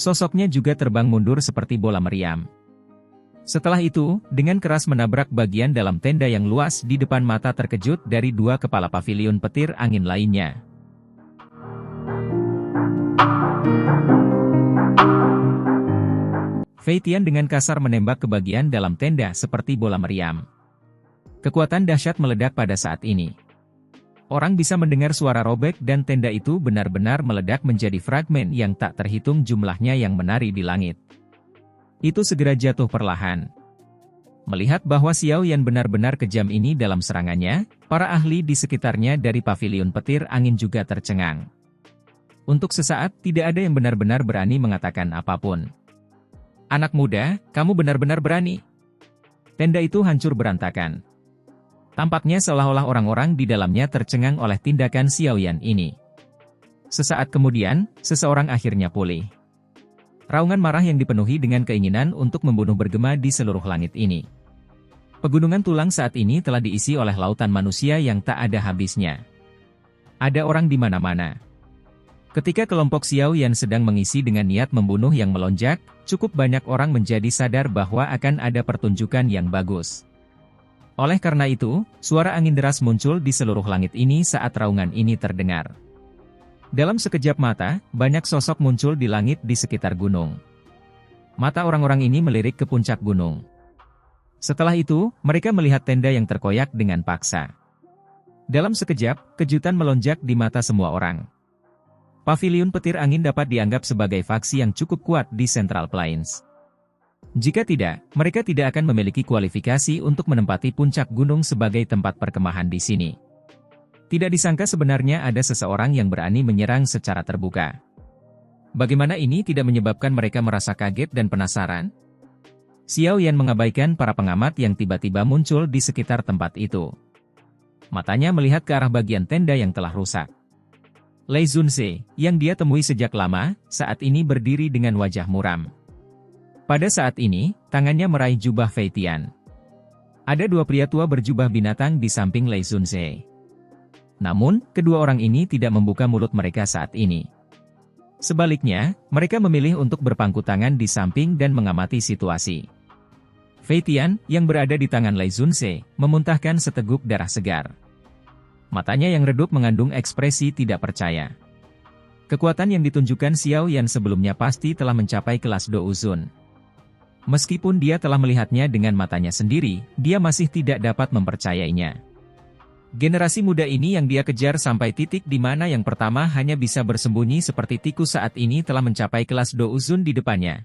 Sosoknya juga terbang mundur seperti bola meriam. Setelah itu, dengan keras menabrak bagian dalam tenda yang luas di depan mata terkejut dari dua kepala paviliun petir angin lainnya. Fei Tian dengan kasar menembak ke bagian dalam tenda seperti bola meriam. Kekuatan dahsyat meledak pada saat ini. Orang bisa mendengar suara robek dan tenda itu benar-benar meledak menjadi fragmen yang tak terhitung jumlahnya yang menari di langit. Itu segera jatuh perlahan. Melihat bahwa Xiao Yan benar-benar kejam ini dalam serangannya, para ahli di sekitarnya dari paviliun petir angin juga tercengang. Untuk sesaat, tidak ada yang benar-benar berani mengatakan apapun. Anak muda, kamu benar-benar berani. Tenda itu hancur berantakan. Tampaknya seolah-olah orang-orang di dalamnya tercengang oleh tindakan Xiao Yan ini. Sesaat kemudian, seseorang akhirnya pulih. Raungan marah yang dipenuhi dengan keinginan untuk membunuh bergema di seluruh langit ini. Pegunungan tulang saat ini telah diisi oleh lautan manusia yang tak ada habisnya. Ada orang di mana-mana. Ketika kelompok Xiao Yan sedang mengisi dengan niat membunuh yang melonjak, cukup banyak orang menjadi sadar bahwa akan ada pertunjukan yang bagus. Oleh karena itu, suara angin deras muncul di seluruh langit ini saat raungan ini terdengar. Dalam sekejap mata, banyak sosok muncul di langit di sekitar gunung. Mata orang-orang ini melirik ke puncak gunung. Setelah itu, mereka melihat tenda yang terkoyak dengan paksa. Dalam sekejap, kejutan melonjak di mata semua orang. Paviliun petir angin dapat dianggap sebagai faksi yang cukup kuat di Central Plains. Jika tidak, mereka tidak akan memiliki kualifikasi untuk menempati puncak gunung sebagai tempat perkemahan di sini. Tidak disangka sebenarnya ada seseorang yang berani menyerang secara terbuka. Bagaimana ini tidak menyebabkan mereka merasa kaget dan penasaran? Xiao Yan mengabaikan para pengamat yang tiba-tiba muncul di sekitar tempat itu. Matanya melihat ke arah bagian tenda yang telah rusak. Lei Zunze, yang dia temui sejak lama, saat ini berdiri dengan wajah muram. Pada saat ini, tangannya meraih jubah Fei Tian. Ada dua pria tua berjubah binatang di samping Lei Zunze. Namun, kedua orang ini tidak membuka mulut mereka saat ini. Sebaliknya, mereka memilih untuk berpangku tangan di samping dan mengamati situasi. Fei Tian, yang berada di tangan Lei Zunze, memuntahkan seteguk darah segar. Matanya yang redup mengandung ekspresi tidak percaya. Kekuatan yang ditunjukkan Xiao Yan sebelumnya pasti telah mencapai kelas Douzun. Meskipun dia telah melihatnya dengan matanya sendiri, dia masih tidak dapat mempercayainya. Generasi muda ini yang dia kejar sampai titik di mana yang pertama hanya bisa bersembunyi seperti tikus saat ini telah mencapai kelas Douzun di depannya.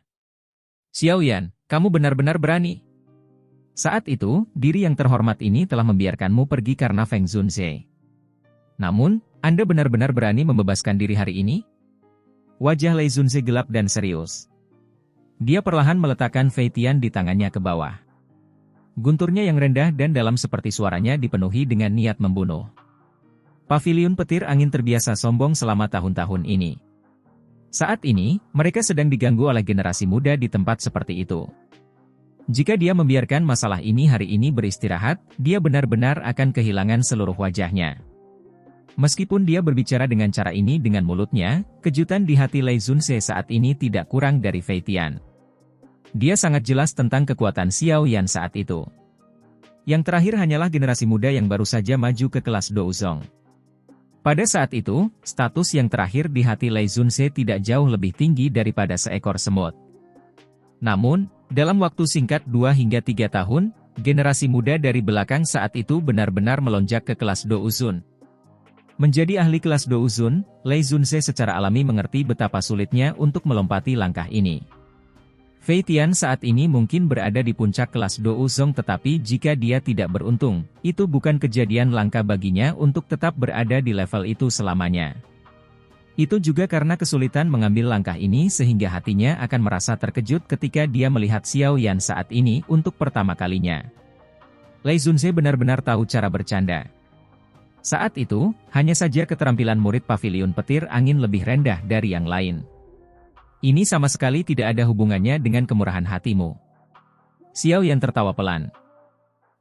Xiao Yan, kamu benar-benar berani. Saat itu, diri yang terhormat ini telah membiarkanmu pergi karena Feng Zunze. Namun, Anda benar-benar berani membebaskan diri hari ini? Wajah Lei Zunze gelap dan serius. Dia perlahan meletakkan Fei Tian di tangannya ke bawah. Gunturnya yang rendah dan dalam seperti suaranya dipenuhi dengan niat membunuh. Paviliun petir angin terbiasa sombong selama tahun-tahun ini. Saat ini, mereka sedang diganggu oleh generasi muda di tempat seperti itu. Jika dia membiarkan masalah ini hari ini beristirahat, dia benar-benar akan kehilangan seluruh wajahnya. Meskipun dia berbicara dengan cara ini dengan mulutnya, kejutan di hati Lei Zunze saat ini tidak kurang dari Fei Tian. Dia sangat jelas tentang kekuatan Xiao Yan saat itu. Yang terakhir hanyalah generasi muda yang baru saja maju ke kelas Douzong. Pada saat itu, status yang terakhir di hati Lei Zunze tidak jauh lebih tinggi daripada seekor semut. Namun, dalam waktu singkat 2 hingga 3 tahun, generasi muda dari belakang saat itu benar-benar melonjak ke kelas Douzun. Menjadi ahli kelas Douzun, Lei Zunze secara alami mengerti betapa sulitnya untuk melompati langkah ini. Fei Tian saat ini mungkin berada di puncak kelas Douzong tetapi jika dia tidak beruntung, itu bukan kejadian langka baginya untuk tetap berada di level itu selamanya. Itu juga karena kesulitan mengambil langkah ini sehingga hatinya akan merasa terkejut ketika dia melihat Xiao Yan saat ini untuk pertama kalinya. Lei Zunze benar-benar tahu cara bercanda. Saat itu, hanya saja keterampilan murid paviliun petir angin lebih rendah dari yang lain. Ini sama sekali tidak ada hubungannya dengan kemurahan hatimu. Xiao Yan tertawa pelan.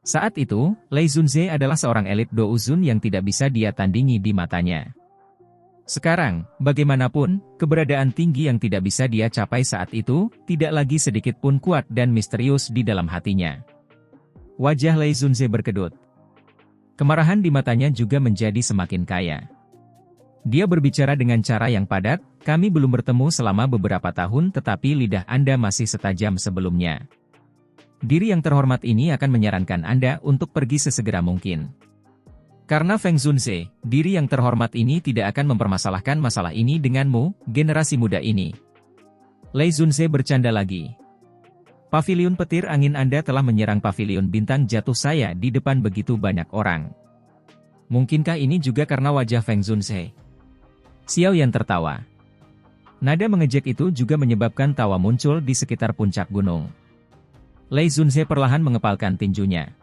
Saat itu, Lei Zunze adalah seorang elit Douzun yang tidak bisa dia tandingi di matanya. Sekarang, bagaimanapun, keberadaan tinggi yang tidak bisa dia capai saat itu, tidak lagi sedikit pun kuat dan misterius di dalam hatinya. Wajah Lei Zunze berkedut. Kemarahan di matanya juga menjadi semakin kaya. Dia berbicara dengan cara yang padat, kami belum bertemu selama beberapa tahun tetapi lidah Anda masih setajam sebelumnya. Diri yang terhormat ini akan menyarankan Anda untuk pergi sesegera mungkin. Karena Feng Zunze, diri yang terhormat ini tidak akan mempermasalahkan masalah ini denganmu, generasi muda ini. Lei Zunze bercanda lagi. Paviliun petir angin Anda telah menyerang paviliun bintang jatuh saya di depan begitu banyak orang. Mungkinkah ini juga karena wajah Feng Zunze? Xiao Yan tertawa. Nada mengejek itu juga menyebabkan tawa muncul di sekitar puncak gunung. Lei Zunze perlahan mengepalkan tinjunya.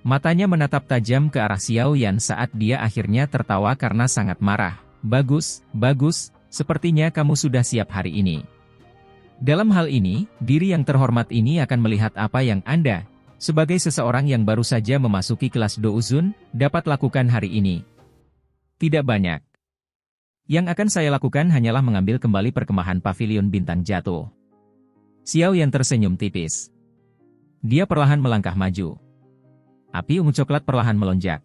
Matanya menatap tajam ke arah Xiao Yan saat dia akhirnya tertawa karena sangat marah. Bagus, bagus, sepertinya kamu sudah siap hari ini. Dalam hal ini, diri yang terhormat ini akan melihat apa yang Anda, sebagai seseorang yang baru saja memasuki kelas Douzun, dapat lakukan hari ini. Tidak banyak. Yang akan saya lakukan hanyalah mengambil kembali perkemahan pavilion bintang jatuh. Xiao Yan tersenyum tipis. Dia perlahan melangkah maju. Api ungu coklat perlahan melonjak.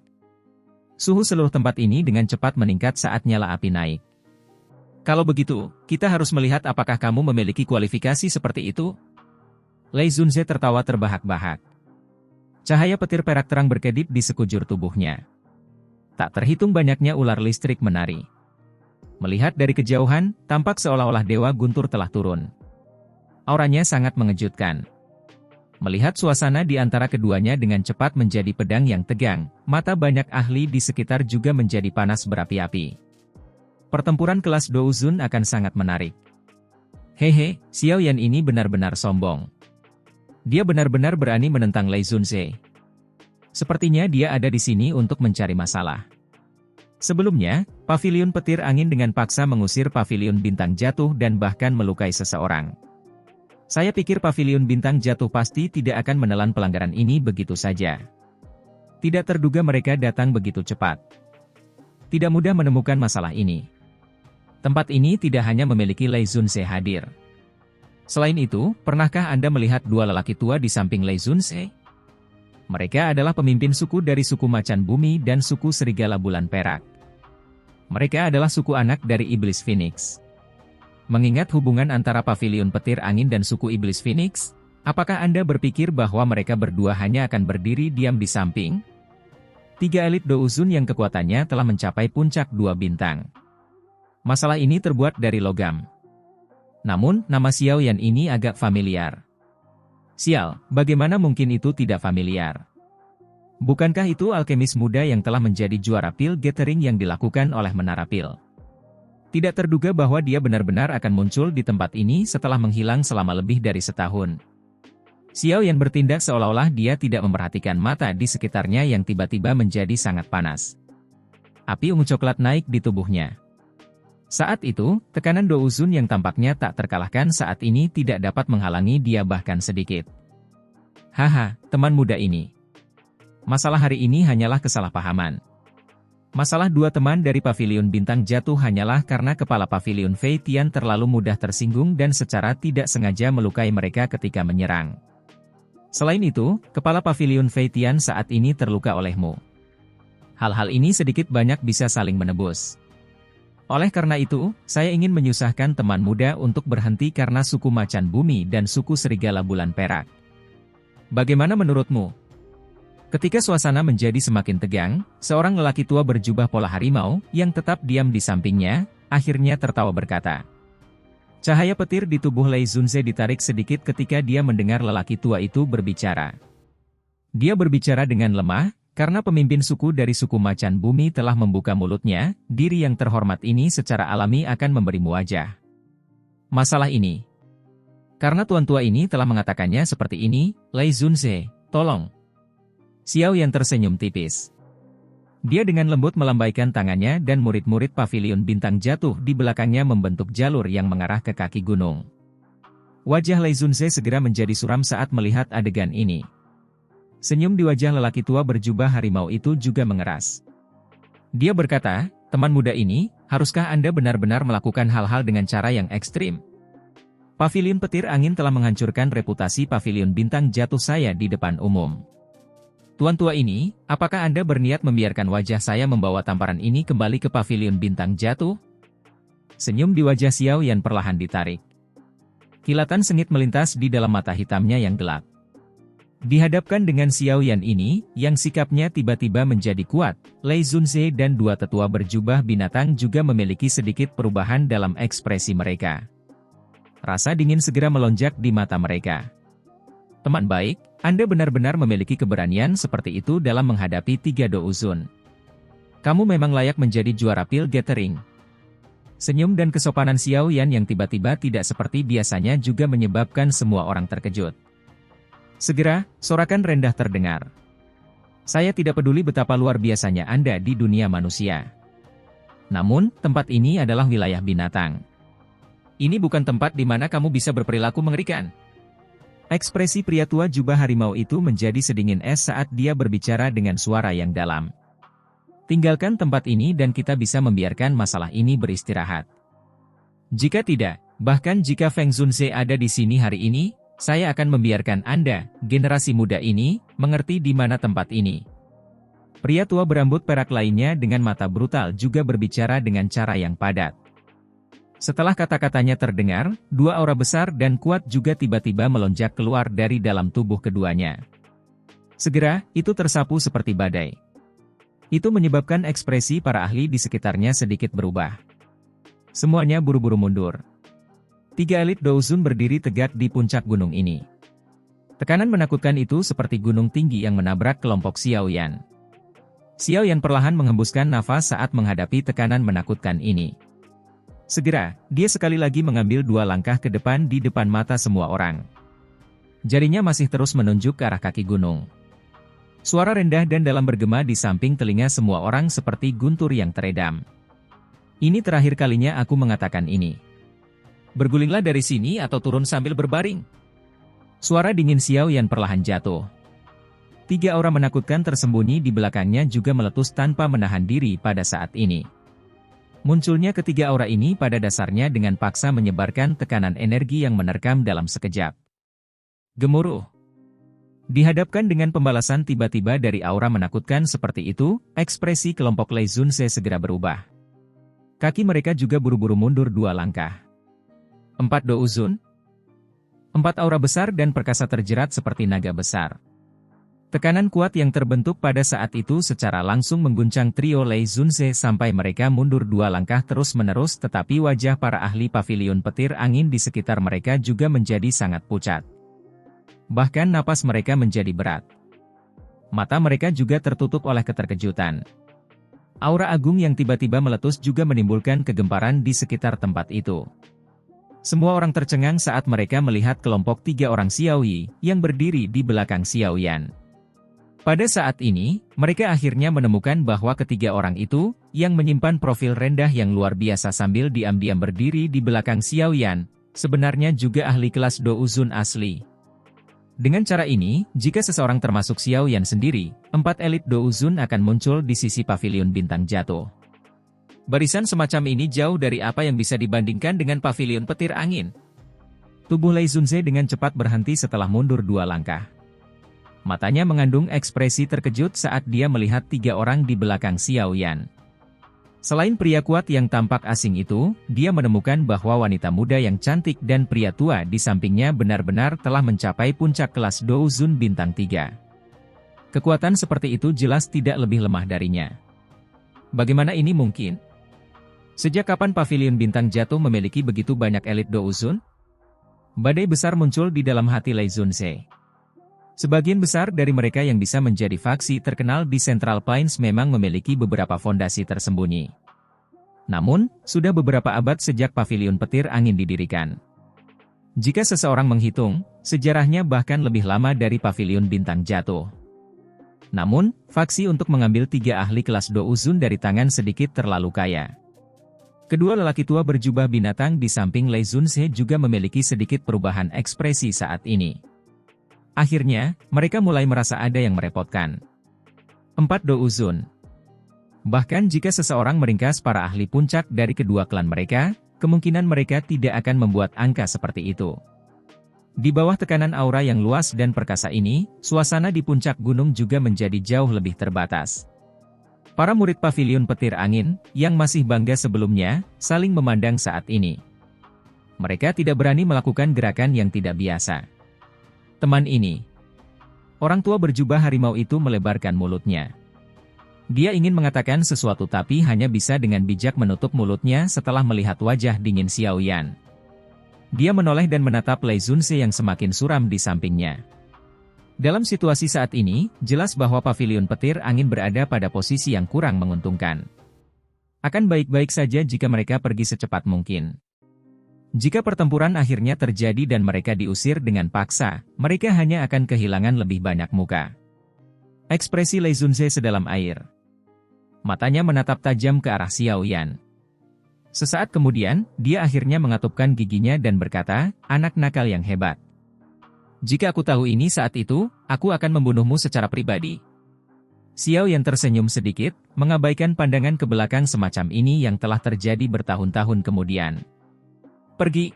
Suhu seluruh tempat ini dengan cepat meningkat saat nyala api naik. Kalau begitu, kita harus melihat apakah kamu memiliki kualifikasi seperti itu? Lei Zunze tertawa terbahak-bahak. Cahaya petir perak terang berkedip di sekujur tubuhnya. Tak terhitung banyaknya ular listrik menari. Melihat dari kejauhan, tampak seolah-olah Dewa Guntur telah turun. Auranya sangat mengejutkan. Melihat suasana di antara keduanya dengan cepat menjadi pedang yang tegang, mata banyak ahli di sekitar juga menjadi panas berapi-api. Pertempuran kelas Douzun akan sangat menarik. Hehe, Xiao Yan ini benar-benar sombong. Dia benar-benar berani menentang Lei Zunze. Sepertinya dia ada di sini untuk mencari masalah. Sebelumnya, paviliun petir angin dengan paksa mengusir paviliun bintang jatuh dan bahkan melukai seseorang. Saya pikir paviliun bintang jatuh pasti tidak akan menelan pelanggaran ini begitu saja. Tidak terduga mereka datang begitu cepat. Tidak mudah menemukan masalah ini. Tempat ini tidak hanya memiliki Lei Zunze hadir. Selain itu, pernahkah Anda melihat dua lelaki tua di samping Lei Zunze? Mereka adalah pemimpin suku dari suku Macan Bumi dan suku Serigala Bulan Perak. Mereka adalah suku anak dari Iblis Phoenix. Mengingat hubungan antara paviliun petir angin dan suku Iblis Phoenix, apakah Anda berpikir bahwa mereka berdua hanya akan berdiri diam di samping? 3 elit Douzun yang kekuatannya telah mencapai puncak 2 bintang. Masalah ini terbuat dari logam. Namun, nama Xiao Yan ini agak familiar. Sial, bagaimana mungkin itu tidak familiar? Bukankah itu alkemis muda yang telah menjadi juara pil gathering yang dilakukan oleh Menara Pil? Tidak terduga bahwa dia benar-benar akan muncul di tempat ini setelah menghilang selama lebih dari setahun. Xiao Yan bertindak seolah-olah dia tidak memperhatikan mata di sekitarnya yang tiba-tiba menjadi sangat panas. Api ungu coklat naik di tubuhnya. Saat itu, tekanan Douzun yang tampaknya tak terkalahkan saat ini tidak dapat menghalangi dia bahkan sedikit. Haha, teman muda ini. Masalah hari ini hanyalah kesalahpahaman. Masalah dua teman dari paviliun bintang jatuh hanyalah karena kepala paviliun Fei Tian terlalu mudah tersinggung dan secara tidak sengaja melukai mereka ketika menyerang. Selain itu, kepala paviliun Fei Tian saat ini terluka olehmu. Hal-hal ini sedikit banyak bisa saling menebus. Oleh karena itu, saya ingin menyusahkan teman muda untuk berhenti karena suku Macan Bumi dan suku Serigala Bulan Perak. Bagaimana menurutmu? Ketika suasana menjadi semakin tegang, seorang lelaki tua berjubah pola harimau, yang tetap diam di sampingnya, akhirnya tertawa berkata. Cahaya petir di tubuh Lei Zunze ditarik sedikit ketika dia mendengar lelaki tua itu berbicara. Dia berbicara dengan lemah, karena pemimpin suku dari suku Macan Bumi telah membuka mulutnya, diri yang terhormat ini secara alami akan memberimu wajah. Masalah ini. Karena tuan tua ini telah mengatakannya seperti ini, Lei Zunze, tolong. Xiao Yan tersenyum tipis. Dia dengan lembut melambaikan tangannya dan murid-murid paviliun bintang jatuh di belakangnya membentuk jalur yang mengarah ke kaki gunung. Wajah Lei Zunze segera menjadi suram saat melihat adegan ini. Senyum di wajah lelaki tua berjubah harimau itu juga mengeras. Dia berkata, Teman muda ini, haruskah Anda benar-benar melakukan hal-hal dengan cara yang ekstrim? Pavilion Petir Angin telah menghancurkan reputasi Pavilion Bintang Jatuh saya di depan umum. Tuan tua ini, apakah Anda berniat membiarkan wajah saya membawa tamparan ini kembali ke Pavilion Bintang Jatuh? Senyum di wajah Xiao Yan perlahan ditarik. Kilatan sengit melintas di dalam mata hitamnya yang gelap. Dihadapkan dengan Xiao Yan ini, yang sikapnya tiba-tiba menjadi kuat, Lei Zunze dan dua tetua berjubah binatang juga memiliki sedikit perubahan dalam ekspresi mereka. Rasa dingin segera melonjak di mata mereka. Teman baik, Anda benar-benar memiliki keberanian seperti itu dalam menghadapi 3 Douzun. Kamu memang layak menjadi juara pil gathering. Senyum dan kesopanan Xiao Yan yang tiba-tiba tidak seperti biasanya juga menyebabkan semua orang terkejut. Segera, sorakan rendah terdengar. Saya tidak peduli betapa luar biasanya Anda di dunia manusia. Namun, tempat ini adalah wilayah binatang. Ini bukan tempat di mana kamu bisa berperilaku mengerikan. Ekspresi pria tua jubah harimau itu menjadi sedingin es saat dia berbicara dengan suara yang dalam. Tinggalkan tempat ini dan kita bisa membiarkan masalah ini beristirahat. Jika tidak, bahkan jika Feng Zunze ada di sini hari ini, saya akan membiarkan Anda, generasi muda ini, mengerti di mana tempat ini. Pria tua berambut perak lainnya dengan mata brutal juga berbicara dengan cara yang padat. Setelah kata-katanya terdengar, 2 aura besar dan kuat juga tiba-tiba melonjak keluar dari dalam tubuh keduanya. Segera, itu tersapu seperti badai. Itu menyebabkan ekspresi para ahli di sekitarnya sedikit berubah. Semuanya buru-buru mundur. 3 elit Douzun berdiri tegak di puncak gunung ini. Tekanan menakutkan itu seperti gunung tinggi yang menabrak kelompok Xiao Yan. Xiao Yan perlahan menghembuskan nafas saat menghadapi tekanan menakutkan ini. Segera, dia sekali lagi mengambil 2 langkah ke depan di depan mata semua orang. Jarinya masih terus menunjuk ke arah kaki gunung. Suara rendah dan dalam bergema di samping telinga semua orang seperti guntur yang teredam. Ini terakhir kalinya aku mengatakan ini. Bergulinglah dari sini atau turun sambil berbaring. Suara dingin Xiao Yan perlahan jatuh. 3 aura menakutkan tersembunyi di belakangnya juga meletus tanpa menahan diri pada saat ini. Munculnya ketiga aura ini pada dasarnya dengan paksa menyebarkan tekanan energi yang menerkam dalam sekejap. Gemuruh. Dihadapkan dengan pembalasan tiba-tiba dari aura menakutkan seperti itu, ekspresi kelompok Lei Zunze segera berubah. Kaki mereka juga buru-buru mundur 2 langkah. 4 Douzun. 4 aura besar dan perkasa terjerat seperti naga besar. Tekanan kuat yang terbentuk pada saat itu secara langsung mengguncang trio Lei Zunze sampai mereka mundur 2 langkah terus-menerus, tetapi wajah para ahli Pavilion Petir Angin di sekitar mereka juga menjadi sangat pucat. Bahkan napas mereka menjadi berat. Mata mereka juga tertutup oleh keterkejutan. Aura agung yang tiba-tiba meletus juga menimbulkan kegemparan di sekitar tempat itu. Semua orang tercengang saat mereka melihat kelompok 3 orang Xiao Yi yang berdiri di belakang Xiao Yan. Pada saat ini, mereka akhirnya menemukan bahwa ketiga orang itu, yang menyimpan profil rendah yang luar biasa sambil diam-diam berdiri di belakang Xiao Yan, sebenarnya juga ahli kelas Douzun asli. Dengan cara ini, jika seseorang termasuk Xiao Yan sendiri, 4 elit Douzun akan muncul di sisi Pavilion Bintang Jatuh. Barisan semacam ini jauh dari apa yang bisa dibandingkan dengan Pavilion Petir Angin. Tubuh Lei Zunze dengan cepat berhenti setelah mundur 2 langkah. Matanya mengandung ekspresi terkejut saat dia melihat 3 orang di belakang Xiao Yan. Selain pria kuat yang tampak asing itu, dia menemukan bahwa wanita muda yang cantik dan pria tua di sampingnya benar-benar telah mencapai puncak kelas Douzun Bintang 3. Kekuatan seperti itu jelas tidak lebih lemah darinya. Bagaimana ini mungkin? Sejak kapan Pavilion Bintang Jatuh memiliki begitu banyak elit Douzun? Badai besar muncul di dalam hati Lei Zunze. Sebagian besar dari mereka yang bisa menjadi faksi terkenal di Central Plains memang memiliki beberapa fondasi tersembunyi. Namun, sudah beberapa abad sejak Pavilion Petir Angin didirikan. Jika seseorang menghitung, sejarahnya bahkan lebih lama dari Pavilion Bintang Jatuh. Namun, faksi untuk mengambil 3 ahli kelas Douzun dari tangan sedikit terlalu kaya. Kedua lelaki tua berjubah binatang di samping Lei Zunze juga memiliki sedikit perubahan ekspresi saat ini. Akhirnya, mereka mulai merasa ada yang merepotkan. 4 Douzun. Bahkan jika seseorang meringkas para ahli puncak dari kedua klan mereka, kemungkinan mereka tidak akan membuat angka seperti itu. Di bawah tekanan aura yang luas dan perkasa ini, suasana di puncak gunung juga menjadi jauh lebih terbatas. Para murid pavilion petir angin, yang masih bangga sebelumnya, saling memandang saat ini. Mereka tidak berani melakukan gerakan yang tidak biasa. Teman ini. Orang tua berjubah harimau itu melebarkan mulutnya. Dia ingin mengatakan sesuatu tapi hanya bisa dengan bijak menutup mulutnya setelah melihat wajah dingin Xiao Yan. Dia menoleh dan menatap Lei Zunze yang semakin suram di sampingnya. Dalam situasi saat ini, jelas bahwa pavilion petir angin berada pada posisi yang kurang menguntungkan. Akan baik-baik saja jika mereka pergi secepat mungkin. Jika pertempuran akhirnya terjadi dan mereka diusir dengan paksa, mereka hanya akan kehilangan lebih banyak muka. Ekspresi Lei Zunze sedalam air. Matanya menatap tajam ke arah Xiao Yan. Sesaat kemudian, dia akhirnya mengatupkan giginya dan berkata, "Anak nakal yang hebat. Jika aku tahu ini saat itu, aku akan membunuhmu secara pribadi." Xiao Yan tersenyum sedikit, mengabaikan pandangan ke belakang semacam ini yang telah terjadi bertahun-tahun kemudian. "Pergi."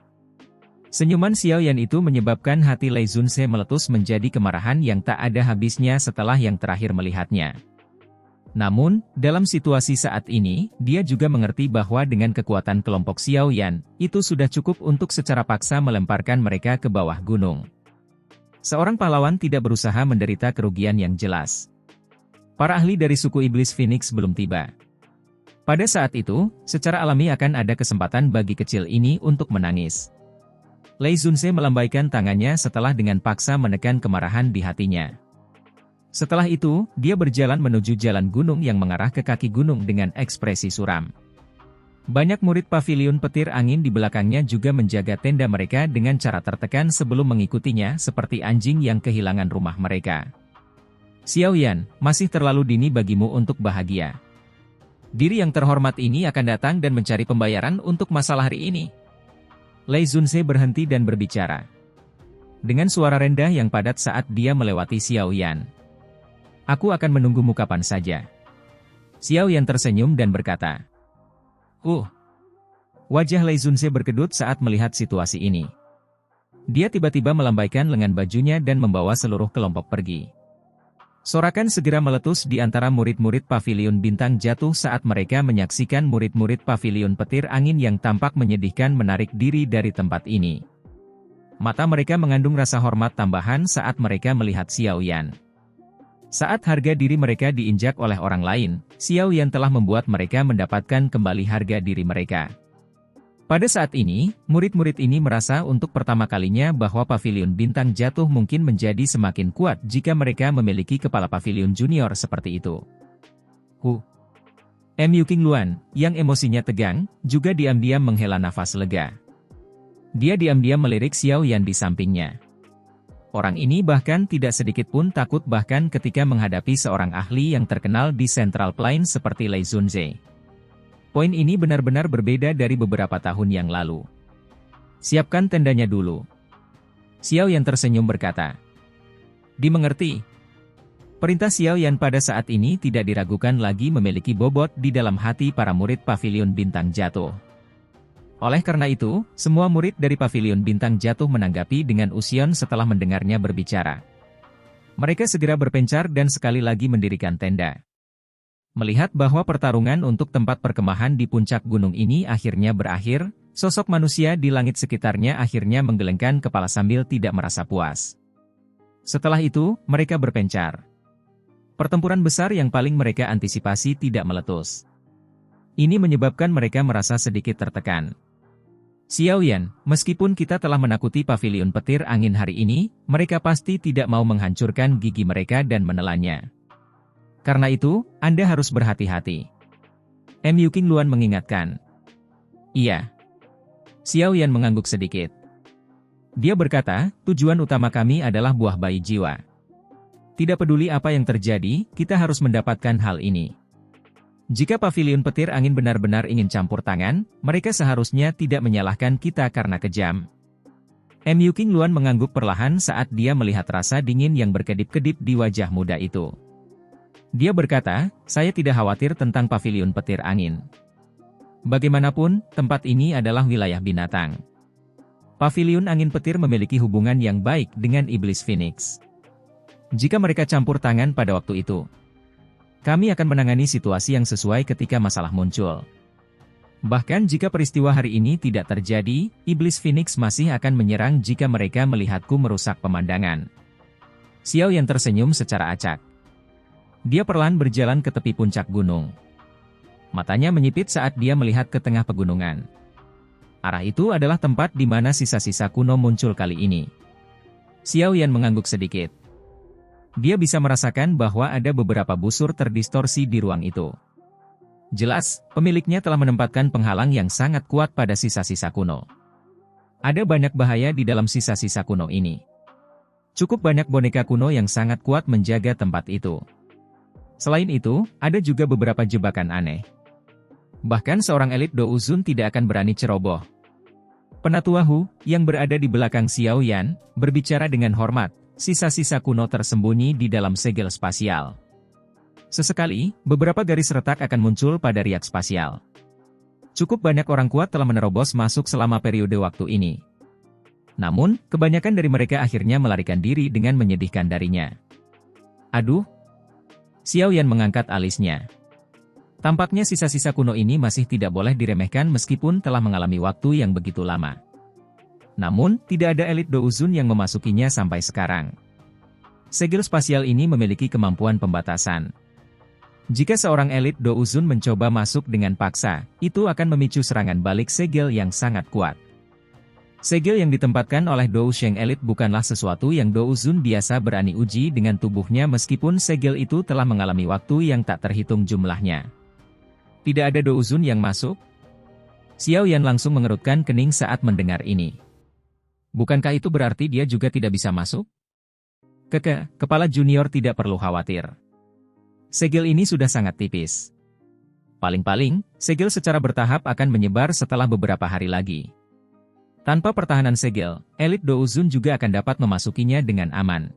Senyuman Xiao Yan itu menyebabkan hati Lei Zunze meletus menjadi kemarahan yang tak ada habisnya setelah yang terakhir melihatnya. Namun, dalam situasi saat ini, dia juga mengerti bahwa dengan kekuatan kelompok Xiao Yan, itu sudah cukup untuk secara paksa melemparkan mereka ke bawah gunung. Seorang pahlawan tidak berusaha menderita kerugian yang jelas. Para ahli dari suku Iblis Phoenix belum tiba. Pada saat itu, secara alami akan ada kesempatan bagi kecil ini untuk menangis. Lei Zunze melambaikan tangannya setelah dengan paksa menekan kemarahan di hatinya. Setelah itu, dia berjalan menuju jalan gunung yang mengarah ke kaki gunung dengan ekspresi suram. Banyak murid pavilion petir angin di belakangnya juga menjaga tenda mereka dengan cara tertekan sebelum mengikutinya seperti anjing yang kehilangan rumah mereka. "Xiao Yan, masih terlalu dini bagimu untuk bahagia. Diri yang terhormat ini akan datang dan mencari pembayaran untuk masalah hari ini." Lei Zunze berhenti dan berbicara. Dengan suara rendah yang padat saat dia melewati Xiao Yan. "Aku akan menunggumu kapan saja." Xiao Yan tersenyum dan berkata. Wajah Lei Zunze berkedut saat melihat situasi ini. Dia tiba-tiba melambaikan lengan bajunya dan membawa seluruh kelompok pergi. Sorakan segera meletus di antara murid-murid pavilion bintang jatuh saat mereka menyaksikan murid-murid pavilion petir angin yang tampak menyedihkan menarik diri dari tempat ini. Mata mereka mengandung rasa hormat tambahan saat mereka melihat Xiao Yan. Saat harga diri mereka diinjak oleh orang lain, Xiao Yan telah membuat mereka mendapatkan kembali harga diri mereka. Pada saat ini, murid-murid ini merasa untuk pertama kalinya bahwa pavilion bintang jatuh mungkin menjadi semakin kuat jika mereka memiliki kepala pavilion junior seperti itu. Mu Qingluan, yang emosinya tegang, juga diam-diam menghela nafas lega. Dia diam-diam melirik Xiao Yan di sampingnya. Orang ini bahkan tidak sedikit pun takut bahkan ketika menghadapi seorang ahli yang terkenal di Central Plains seperti Lei Zunze. Poin ini benar-benar berbeda dari beberapa tahun yang lalu. "Siapkan tendanya dulu." Xiao Yan tersenyum berkata. "Dimengerti." Perintah Xiao Yan pada saat ini tidak diragukan lagi memiliki bobot di dalam hati para murid pavilion bintang jatuh. Oleh karena itu, semua murid dari pavilion bintang jatuh menanggapi dengan usion setelah mendengarnya berbicara. Mereka segera berpencar dan sekali lagi mendirikan tenda. Melihat bahwa pertarungan untuk tempat perkemahan di puncak gunung ini akhirnya berakhir, sosok manusia di langit sekitarnya akhirnya menggelengkan kepala sambil tidak merasa puas. Setelah itu, mereka berpencar. Pertempuran besar yang paling mereka antisipasi tidak meletus. Ini menyebabkan mereka merasa sedikit tertekan. "Xiao Yan, meskipun kita telah menakuti pavilion petir angin hari ini, mereka pasti tidak mau menghancurkan gigi mereka dan menelannya. Karena itu, Anda harus berhati-hati." Mu Qingluan mengingatkan. "Iya." Xiao Yan mengangguk sedikit. Dia berkata, "Tujuan utama kami adalah buah bayi jiwa. Tidak peduli apa yang terjadi, kita harus mendapatkan hal ini. Jika pavilion petir angin benar-benar ingin campur tangan, mereka seharusnya tidak menyalahkan kita karena kejam." Mu Qingluan mengangguk perlahan saat dia melihat rasa dingin yang berkedip-kedip di wajah muda itu. Dia berkata, saya tidak khawatir tentang paviliun petir angin. Bagaimanapun, tempat ini adalah wilayah binatang. Paviliun angin petir memiliki hubungan yang baik dengan iblis Phoenix. Jika mereka campur tangan pada waktu itu, kami akan menangani situasi yang sesuai ketika masalah muncul. Bahkan jika peristiwa hari ini tidak terjadi, iblis Phoenix masih akan menyerang jika mereka melihatku merusak pemandangan. Xiao Yan tersenyum secara acak. Dia perlahan berjalan ke tepi puncak gunung. Matanya menyipit saat dia melihat ke tengah pegunungan. Arah itu adalah tempat di mana sisa-sisa kuno muncul kali ini. Xiao Yan mengangguk sedikit. Dia bisa merasakan bahwa ada beberapa busur terdistorsi di ruang itu. Jelas, pemiliknya telah menempatkan penghalang yang sangat kuat pada sisa-sisa kuno. Ada banyak bahaya di dalam sisa-sisa kuno ini. Cukup banyak boneka kuno yang sangat kuat menjaga tempat itu. Selain itu, ada juga beberapa jebakan aneh. Bahkan seorang elit Douzun tidak akan berani ceroboh. Penatua Hu, yang berada di belakang Xiao Yan, berbicara dengan hormat, sisa-sisa kuno tersembunyi di dalam segel spasial. Sesekali, beberapa garis retak akan muncul pada riak spasial. Cukup banyak orang kuat telah menerobos masuk selama periode waktu ini. Namun, kebanyakan dari mereka akhirnya melarikan diri dengan menyedihkan darinya. Aduh! Xiao Yan mengangkat alisnya. Tampaknya sisa-sisa kuno ini masih tidak boleh diremehkan meskipun telah mengalami waktu yang begitu lama. Namun, tidak ada elit Douzun yang memasukinya sampai sekarang. Segel spasial ini memiliki kemampuan pembatasan. Jika seorang elit Douzun mencoba masuk dengan paksa, itu akan memicu serangan balik segel yang sangat kuat. Segel yang ditempatkan oleh Dousheng elit bukanlah sesuatu yang Douzun biasa berani uji dengan tubuhnya meskipun segel itu telah mengalami waktu yang tak terhitung jumlahnya. Tidak ada Douzun yang masuk? Xiao Yan langsung mengerutkan kening saat mendengar ini. Bukankah itu berarti dia juga tidak bisa masuk? Kepala junior tidak perlu khawatir. Segel ini sudah sangat tipis. Paling-paling, segel secara bertahap akan menyebar setelah beberapa hari lagi. Tanpa pertahanan segel, elit Douzun juga akan dapat memasukinya dengan aman.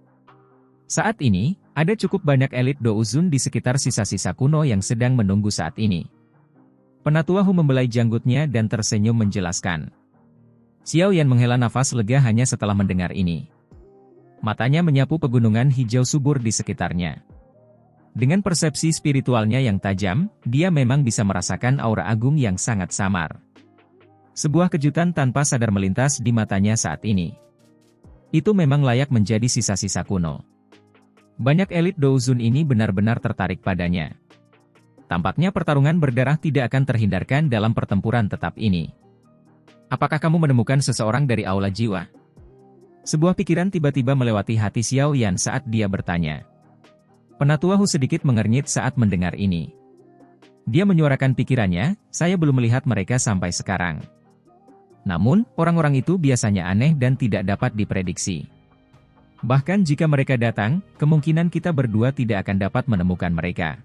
Saat ini, ada cukup banyak elit Douzun di sekitar sisa-sisa kuno yang sedang menunggu saat ini. Penatua Hu membelai janggutnya dan tersenyum menjelaskan. Xiao Yan menghela nafas lega hanya setelah mendengar ini. Matanya menyapu pegunungan hijau subur di sekitarnya. Dengan persepsi spiritualnya yang tajam, dia memang bisa merasakan aura agung yang sangat samar. Sebuah kejutan tanpa sadar melintas di matanya saat ini. Itu memang layak menjadi sisa-sisa kuno. Banyak elit Douzun ini benar-benar tertarik padanya. Tampaknya pertarungan berdarah tidak akan terhindarkan dalam pertempuran tetap ini. Apakah kamu menemukan seseorang dari aula jiwa? Sebuah pikiran tiba-tiba melewati hati Xiao Yan saat dia bertanya. Penatua Hu sedikit mengernyit saat mendengar ini. Dia menyuarakan pikirannya, saya belum melihat mereka sampai sekarang. Namun, orang-orang itu biasanya aneh dan tidak dapat diprediksi. Bahkan jika mereka datang, kemungkinan kita berdua tidak akan dapat menemukan mereka.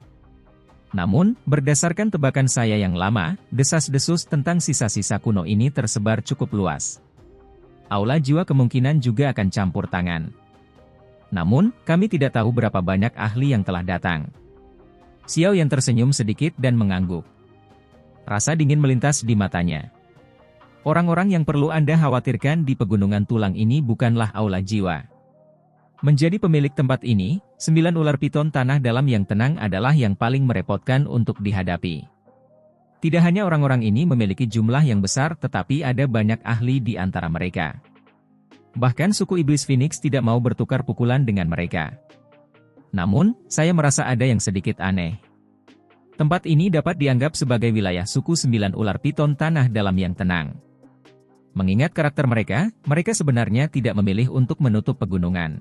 Namun, berdasarkan tebakan saya yang lama, desas-desus tentang sisa-sisa kuno ini tersebar cukup luas. Aula jiwa kemungkinan juga akan campur tangan. Namun, kami tidak tahu berapa banyak ahli yang telah datang. Xiao Yan tersenyum sedikit dan mengangguk. Rasa dingin melintas di matanya. Orang-orang yang perlu Anda khawatirkan di pegunungan tulang ini bukanlah aula jiwa. Menjadi pemilik tempat ini, 9 ular piton tanah dalam yang tenang adalah yang paling merepotkan untuk dihadapi. Tidak hanya orang-orang ini memiliki jumlah yang besar tetapi ada banyak ahli di antara mereka. Bahkan suku Iblis Phoenix tidak mau bertukar pukulan dengan mereka. Namun, saya merasa ada yang sedikit aneh. Tempat ini dapat dianggap sebagai wilayah suku 9 ular piton tanah dalam yang tenang. Mengingat karakter mereka, mereka sebenarnya tidak memilih untuk menutup pegunungan.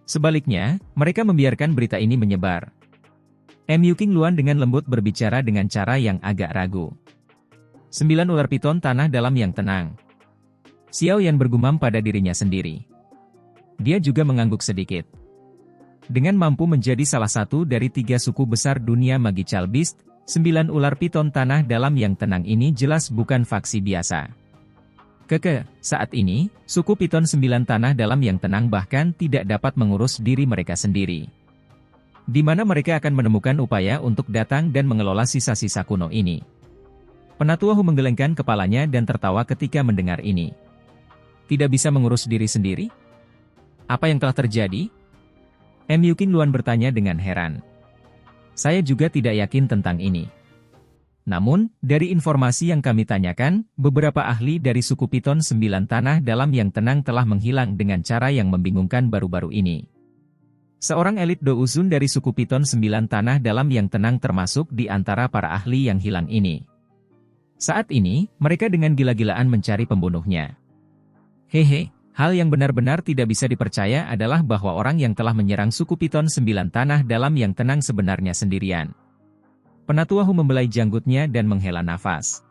Sebaliknya, mereka membiarkan berita ini menyebar. Mu King Luan dengan lembut berbicara dengan cara yang agak ragu. 9 ular piton tanah dalam yang tenang. Xiao Yan bergumam pada dirinya sendiri. Dia juga mengangguk sedikit. Dengan mampu menjadi salah satu dari 3 suku besar dunia Magical Beast, 9 ular piton tanah dalam yang tenang ini jelas bukan faksi biasa. Saat ini, suku piton 9 tanah dalam yang tenang bahkan tidak dapat mengurus diri mereka sendiri. di mana mereka akan menemukan upaya untuk datang dan mengelola sisa-sisa kuno ini. Penatua Hu menggelengkan kepalanya dan tertawa ketika mendengar ini. Tidak bisa mengurus diri sendiri? Apa yang telah terjadi? Mu Qingluan bertanya dengan heran. Saya juga tidak yakin tentang ini. Namun, dari informasi yang kami tanyakan, beberapa ahli dari suku Piton 9 Tanah Dalam yang tenang telah menghilang dengan cara yang membingungkan baru-baru ini. Seorang elit Douzun dari suku Piton 9 Tanah Dalam yang tenang termasuk di antara para ahli yang hilang ini. Saat ini, mereka dengan gila-gilaan mencari pembunuhnya. Hehe, hal yang benar-benar tidak bisa dipercaya adalah bahwa orang yang telah menyerang suku Piton 9 Tanah Dalam yang tenang sebenarnya sendirian. Penatua Hu membelai janggutnya dan menghela nafas.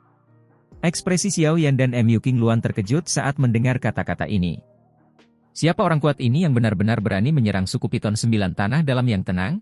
Ekspresi Xiao Yan dan Mu Qingluan terkejut saat mendengar kata-kata ini. Siapa orang kuat ini yang benar-benar berani menyerang suku Piton 9 Tanah Dalam yang tenang?